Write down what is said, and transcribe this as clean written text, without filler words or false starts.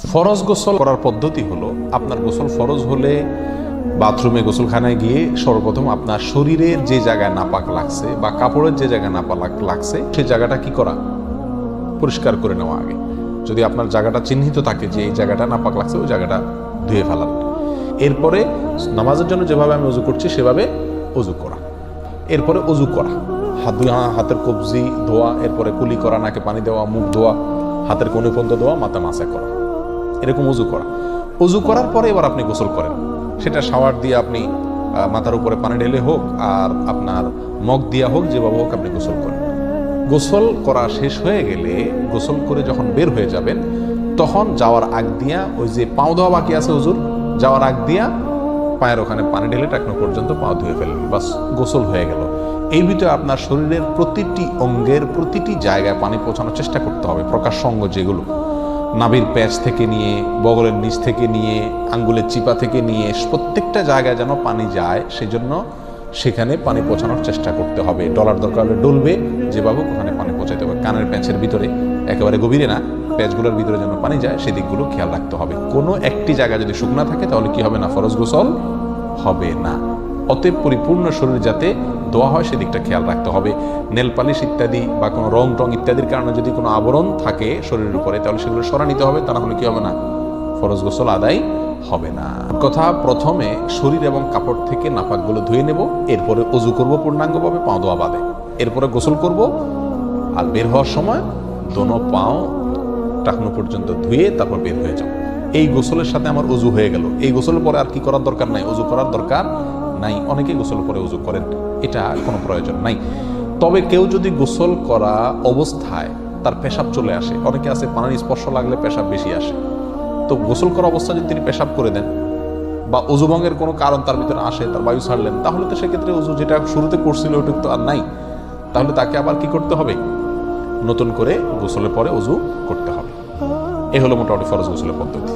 ফরজ গোসল করার পদ্ধতি হলো, আপনার গোসল ফরজ হলে বাথরুমে গোসলখানায় গিয়ে সর্বপ্রথম আপনার শরীরের যে জায়গায় নাপাক লাগছে বা কাপড়ের যে জায়গায় নাপাক লাগছে সেই জায়গাটা কি করা, পরিষ্কার করে নেওয়া আগে। যদি আপনার জায়গাটা চিহ্নিত থাকে যে এই জায়গাটা নাপাক লাগছে, ওই জায়গাটা ধুয়ে ফেলান। এরপরে নামাজের জন্য যেভাবে আমি অজু করছি সেভাবে অজু করা। এরপরে অজু করা, হাতের কবজি ধোয়া, এরপরে কুলি করা, নাকে পানি দেওয়া, মুখ ধোয়া, হাতের কোণে পর্যন্ত ধোয়া, মাথা মাসা করা, এরকম অজু করা। অজু করার পরে এবার আপনি গোসল করেন। সেটা শাওয়ার দিয়ে আপনি মাথার উপরে পানি ঢেলে হোক আর আপনার মগ দিয়া হোক, যেভাবে হোক আপনি গোসল করেন। গোসল করা শেষ হয়ে গেলে, গোসল করে যখন বের হয়ে যাবেন, তখন যাওয়ার আগ দিয়া ওই যে পাও ধোয়া বাকি আছে হুজুর, যাওয়ার আগ দিয়া পায়ের ওখানে পানি ঢেলে টাকনো পর্যন্ত পাও ধুয়ে ফেললেন, বাস গোসল হয়ে গেল। এই ভিতরে আপনার শরীরের প্রতিটি অঙ্গের প্রতিটি জায়গায় পানি পৌঁছানোর চেষ্টা করতে হবে। প্রকাশ্য অঙ্গ যেগুলো, নাভির প্যাচ থেকে নিয়ে, বগলের নিচ থেকে নিয়ে, আঙ্গুলের চিপা থেকে নিয়ে, প্রত্যেকটা জায়গায় যেন পানি যায়, সেজন্য সেখানে পানি পৌঁছানোর চেষ্টা করতে হবে। ডলার দরকার হলে ডলবে, যেভাবে ওখানে পানি পৌঁছাতে হবে। কানের প্যাঁচের ভিতরে, একেবারে গভীরে না, প্যাচগুলোর ভিতরে যেন পানি যায় সেদিকগুলো খেয়াল রাখতে হবে। কোনো একটি জায়গা যদি শুকনা থাকে তাহলে কি হবে না, ফরজ গোসল হবে না। অতএব পরিপূর্ণ শরীর যাতে ধোয়া হয় সেদিকটা খেয়াল রাখতে হবে। নেল পালিশ ইত্যাদি বা কোনো রং টং ইত্যাদির কারণে যদি কোনো আবরণ থাকে শরীরের উপরে, তাহলে সেগুলো সরা নিতে হবে, তা না হলে কি হবে না, ফরজ গোসল আদায় হবে না। কথা, প্রথমে শরীর এবং কাপড় থেকে নাপাকগুলো ধুয়ে নেব, এরপরে অজু করব পূর্ণাঙ্গভাবে, পাও ধোয়া বাদে। এরপরে গোসল করব, আর বের হওয়ার সময় দোনো পাও টাকনো পর্যন্ত ধুয়ে তারপর বের হয়ে যাব। এই গোসলের সাথে আমার অজু হয়ে গেল। এই গোসলের পরে আর কি করার দরকার নাই, অজু করার দরকার নাই। অনেকেই গোসল পরে অজু করেন, এটা কোনো প্রয়োজন নাই। তবে কেউ যদি গোসল করা অবস্থায় তার পেশাব চলে আসে, অনেকে আছে পানির স্পর্শ লাগলে পেশাব বেশি আসে, তো গোসল করা অবস্থায় যদি তিনি পেশাব করে দেন বা অজুভঙ্গের কোনো কারণ তার ভিতরে আসে, তার বায়ু ছাড়লেন, তাহলে তো সেক্ষেত্রে অজু যেটা শুরুতে করছিল ওটা তো আর নাই। তাহলে তাকে আবার কি করতে হবে, নতুন করে গোসলের পরে অজু করতে হবে। এ হলো মোটামুটি ফরজ গোসলের পদ্ধতি।